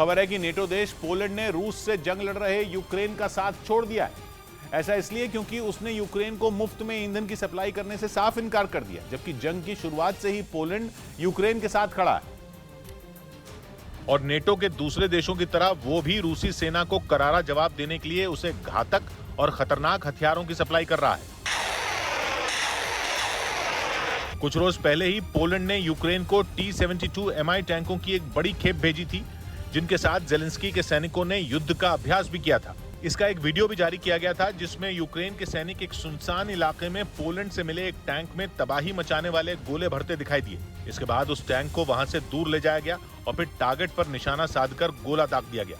खबर है कि नेटो देश पोलैंड ने रूस से जंग लड़ रहे यूक्रेन का साथ छोड़ दिया है। ऐसा इसलिए क्योंकि उसने यूक्रेन को मुफ्त में ईंधन की सप्लाई करने से साफ इनकार कर दिया, जबकि जंग की शुरुआत से ही पोलैंड यूक्रेन के साथ खड़ा है। और नेटो के दूसरे देशों की तरह वो भी रूसी सेना को करारा जवाब देने के लिए उसे घातक और खतरनाक हथियारों की सप्लाई कर रहा है। कुछ रोज पहले ही पोलैंड ने यूक्रेन को T-72 Mi टैंकों की एक बड़ी खेप भेजी थी, जिनके साथ जेलेंस्की के सैनिकों ने युद्ध का अभ्यास भी किया था। इसका एक वीडियो भी जारी किया गया था, जिसमें यूक्रेन के सैनिक एक सुनसान इलाके में पोलैंड से मिले एक टैंक में तबाही मचाने वाले गोले भरते दिखाई दिए। इसके बाद उस टैंक को वहां से दूर ले जाया गया और फिर टारगेट पर निशाना साधकर गोला दाग दिया गया।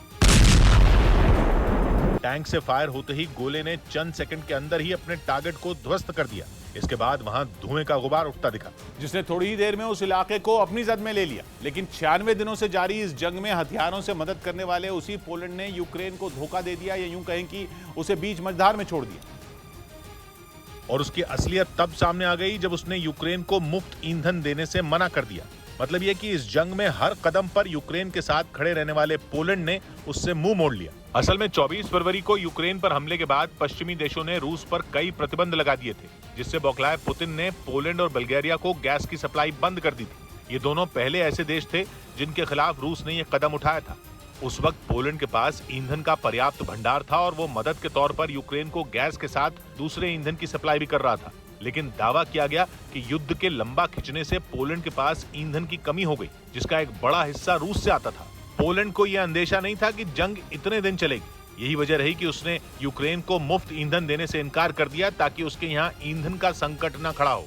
टैंक से फायर होते ही गोले ने चंद सेकंड के अंदर ही अपने टारगेट को ध्वस्त कर दिया। इसके बाद वहां धुएं का गुबार उठता दिखा, जिसने थोड़ी ही देर में उस इलाके को अपनी जद में ले लिया। लेकिन 96 दिनों से जारी इस जंग में हथियारों से मदद करने वाले उसी पोलैंड ने यूक्रेन को धोखा दे दिया, या यूं कहें कि उसे बीच मझधार में छोड़ दिया। और उसकी असलियत तब सामने आ गई जब उसने यूक्रेन को मुफ्त ईंधन देने से मना कर दिया। मतलब यह कि इस जंग में हर कदम पर यूक्रेन के साथ खड़े रहने वाले पोलैंड ने उससे मुंह मोड़ लिया। असल में 24 फरवरी को यूक्रेन पर हमले के बाद पश्चिमी देशों ने रूस पर कई प्रतिबंध लगा दिए थे, जिससे बौखलाए पुतिन ने पोलैंड और बल्गेरिया को गैस की सप्लाई बंद कर दी थी। ये दोनों पहले ऐसे देश थे जिनके खिलाफ रूस ने यह कदम उठाया था। उस वक्त पोलैंड के पास ईंधन का पर्याप्त भंडार था और वो मदद के तौर पर यूक्रेन को गैस के साथ दूसरे ईंधन की सप्लाई भी कर रहा था। लेकिन दावा किया गया कि युद्ध के लंबा खिंचने से पोलैंड के पास ईंधन की कमी हो गई, जिसका एक बड़ा हिस्सा रूस से आता था। पोलैंड को यह अंदेशा नहीं था कि जंग इतने दिन चलेगी। यही वजह रही कि उसने यूक्रेन को मुफ्त ईंधन देने से इनकार कर दिया, ताकि उसके यहाँ ईंधन का संकट न खड़ा हो।